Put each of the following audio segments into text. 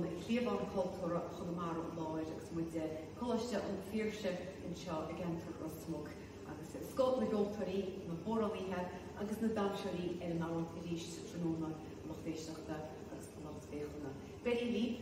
cléomh an cultúra chunamara láir agus muide cóiste an fíorse in seo a gentar os smog agus scot na ggótarí na bóralaíthe agus na damseirí ar an áhar i ríist tróna lochtéisteachta agus láspéalna. Betty Leap,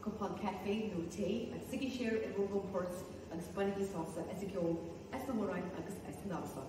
cupán café nó té agus sigí séir i Rogomport agus banigí sása as i gceol as na mórain agus as na nása.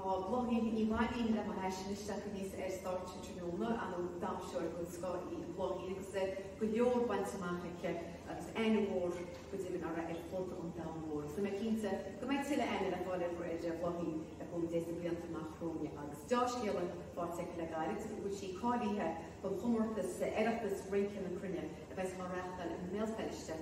Blogin ní maidín le mar heisisteach níos start tróna an damseir go sá í blogin agus go leor baintach agus einmór go dtíhann ara fóta an damhór. So me cínta go méid tuile aine le fáile for idir blogin le go dé blianta nachróne agus dáiscéala fáte le gaiile go sí cáilíthe go chumórtas éireachtas réicin na crunne a bheits mar reachtal in méilpeiste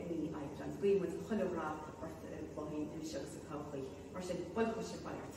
ní aitrans. Bhuiim mu chuilerá or blogin in segus a cáchaí mar sé bolcha sé bairt.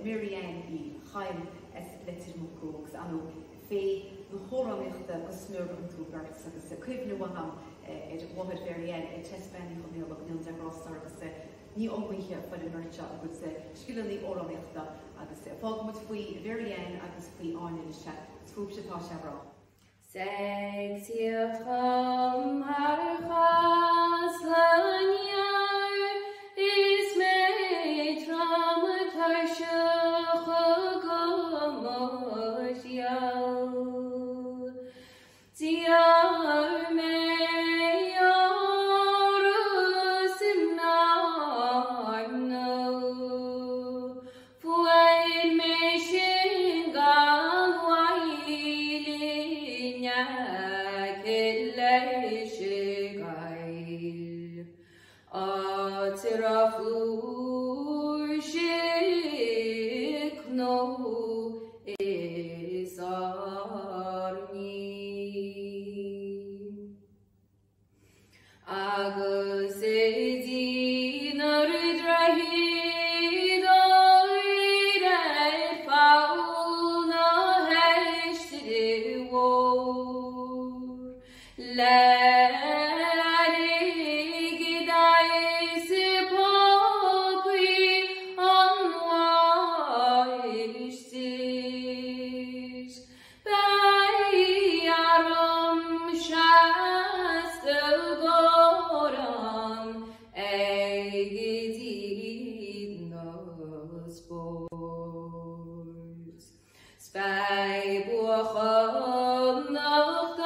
Marianne í chaim letir mo gogus anú fé na chóraíochta go snúr an túbert agus cuimhne waham bhid Marianne testbenning chun níl níl derástar agus ní óhuiche fan i mercha agus sciúlaí óraíochta agus fágmut faoi Marianne agus faoi áine se trúb setá se rá. Seg tíocham ar chas laniar is mé traumatar Diar me orus imnarno Fuail me shingan wailinya kelle shigail Atrafur shikno isarni Agus edinor drahid oire fauna heshtri war Lærig deg sepokvi anvaistis Beiarum shastogoram egidnos boys Spy buchon noch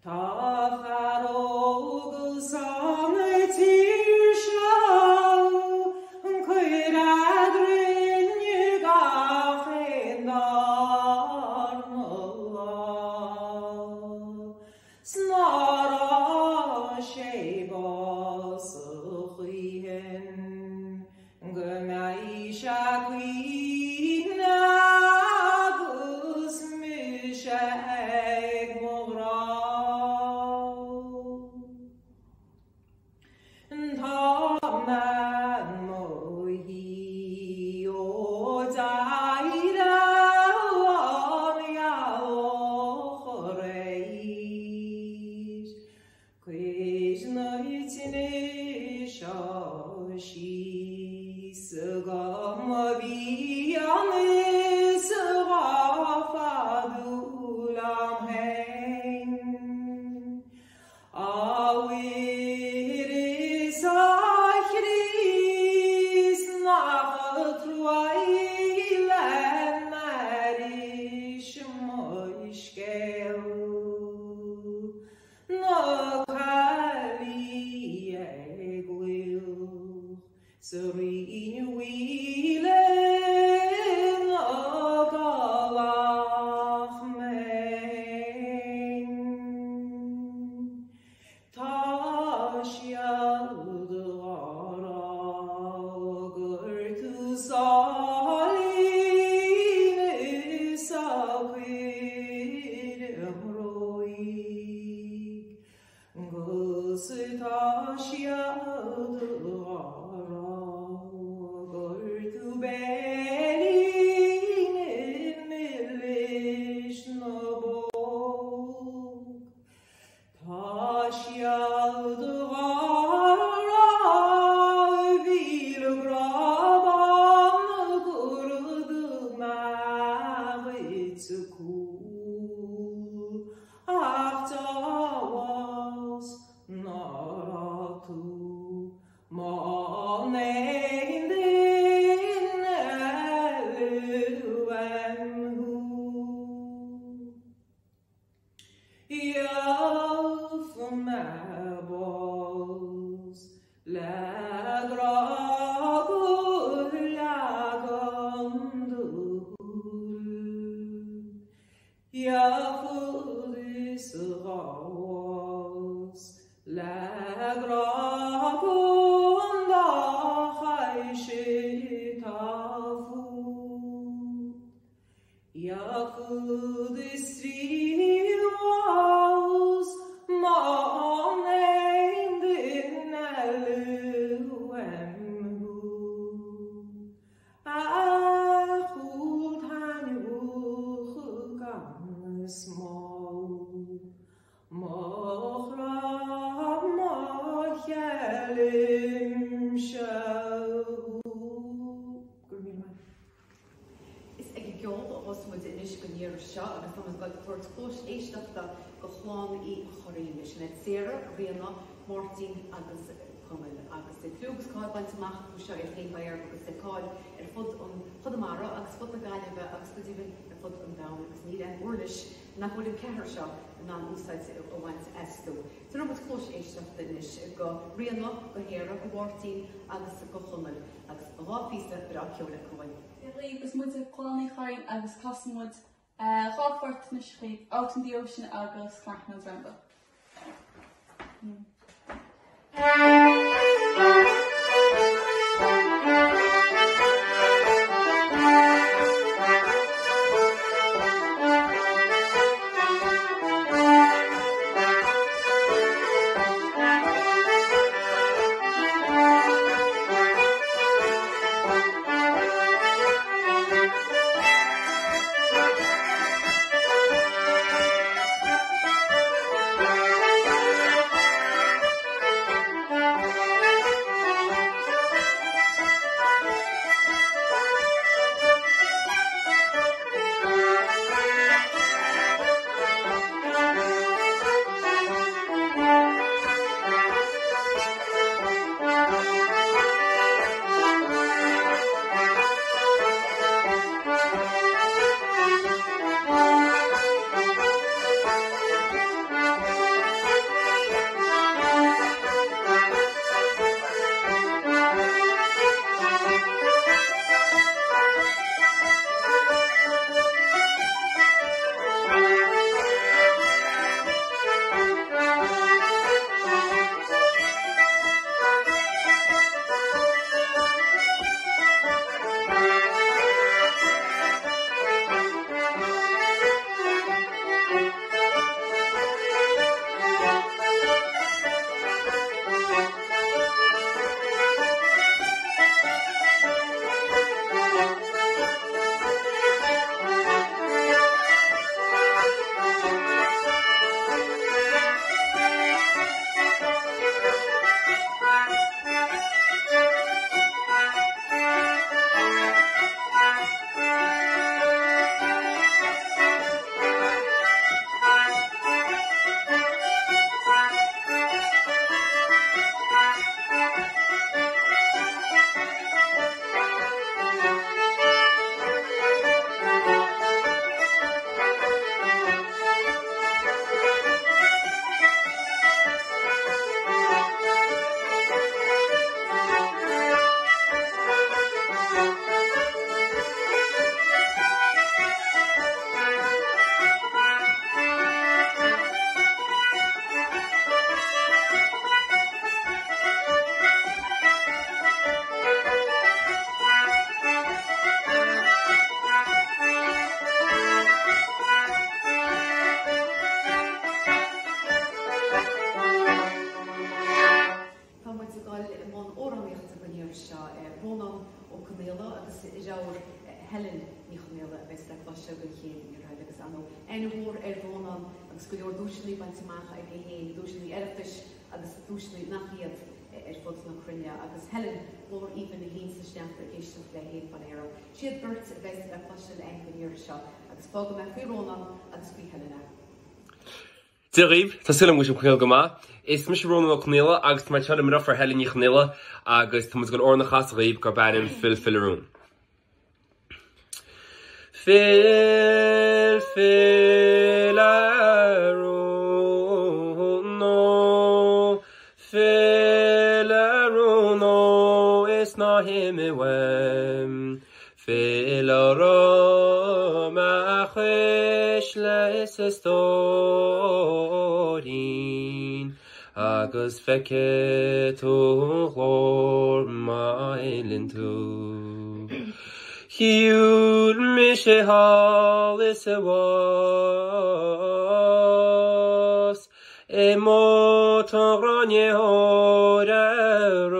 Ta 그것을 다시 알아라 걸두 베리는 밀리시노복 다시 알아라 빌그라밤 그르드 마비츠쿠 achtawas naratu monegindin eluemhu yafmabos lagragul lagandul Yafudis raus, lagragunda haishitafu. Yafudis rios, manendin eluemhu. Achut hanyuchukam small, mochram mochelim shahu. Is ag geol was mu in is goníir seo agus thomas got towards close éisteachta go chláán í choréime sin et Sarah Rihanna Martin agus Cummel agus de flugus cáil baint amach go seo ar féin bair agus de cáil ar fud an chudamara agus fud na gaiileh agus go dtíbin ar fud an dam agus ní an uirlis nach bhfuil an ceithir seo an an úsáid ó bhaint eistú. So nó close éisteachta is go Rihanna go Héra go Martin agus go Cummel agus go bhápísa ar ceola Cummel. Agus mu chláánnaí chain agus cosmod cháfort na sríb out in the ocean agus Cartman's Ramble. Hen bhór bhónan agus go leor dúisinaí baintach ag héin, dúisinaí erachtas agus dúisinaí nachíad fud na crunne agus Helen bhór even na hín sa steampa éisteach le héin fan éire. Siad burt a bheits le fáiste le enganíir seo agus fága me fiúrónan agus bhí Helena. Dirib, tá sulam go chhuiil go má. Is mis Róna chnéile agus mar teanna mar for Helen chnéile agus tá go orna chas réib go banim fillarún. Fillarún is ná himime wem. Fillarún a chuis leis a stórin agus feice tú chlór mailin tú. Hiúd mi sé hall is a was mó tá ranne hóra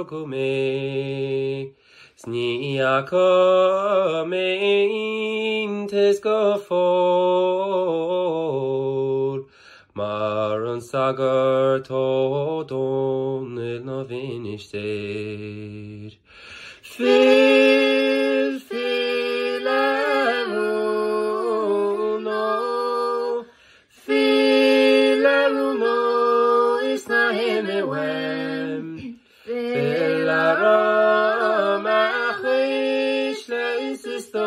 go mé. Sní aca meintes go fór, mar an sagar tó dónil na vinisteir. Fillarún is na himime wem. Fillarún a chuis leis is stórin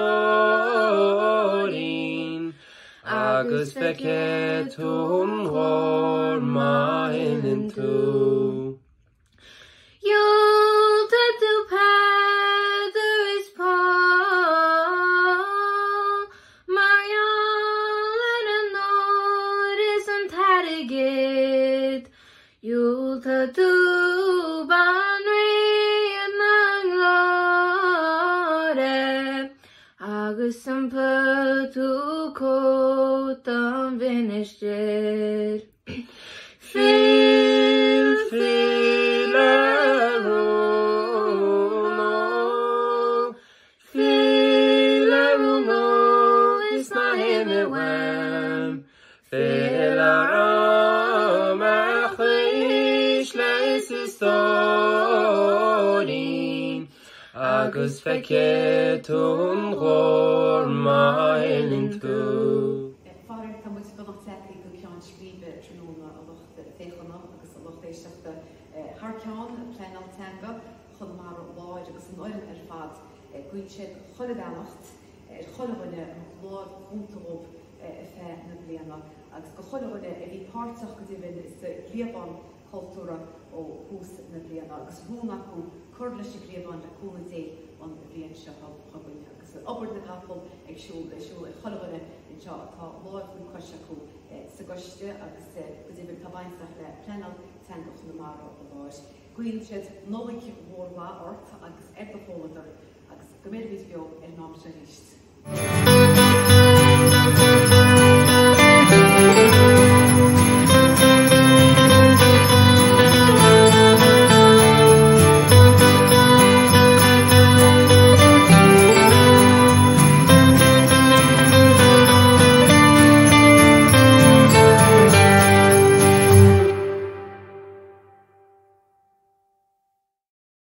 agus feice tún ghór mailin tú. Yolta du Padre is Paul, Marial and a nod is an tarigid. Yolta du Banri and Manglore, agus an tu coat an vinishted. Fillarún is na himime wem. Fillarún a chuis leis is stórin agus feice tún ghór mailin tú. Fáir tá muid go nach teachtaí go ceann scríbe tróna a lucht féchanna agus a lucht éisteachta thar ceann pléanal teanga chun mar láid agus an oireann fad gcuid siad chuile beannacht chuilehaine an láid úntaób fé na bliana agus go chuilehaine bhí páirteach go dtíobh is de gríomhán cultúra ó hús na bliana agus bhúna acu chuir leis gríomhán le cúna dé an bblion seo chabuinte agus obair na gapal ag siúil chuilehaine in seo atá láid chun coiste acu sa goiste agus go dtíobh tabhaintach le pléanal teanga chun na mar ó láid. Gcuin siad nólaigh mhór lá ort agus ag go fóladar agus go méid bhís beo ar nám se ríist.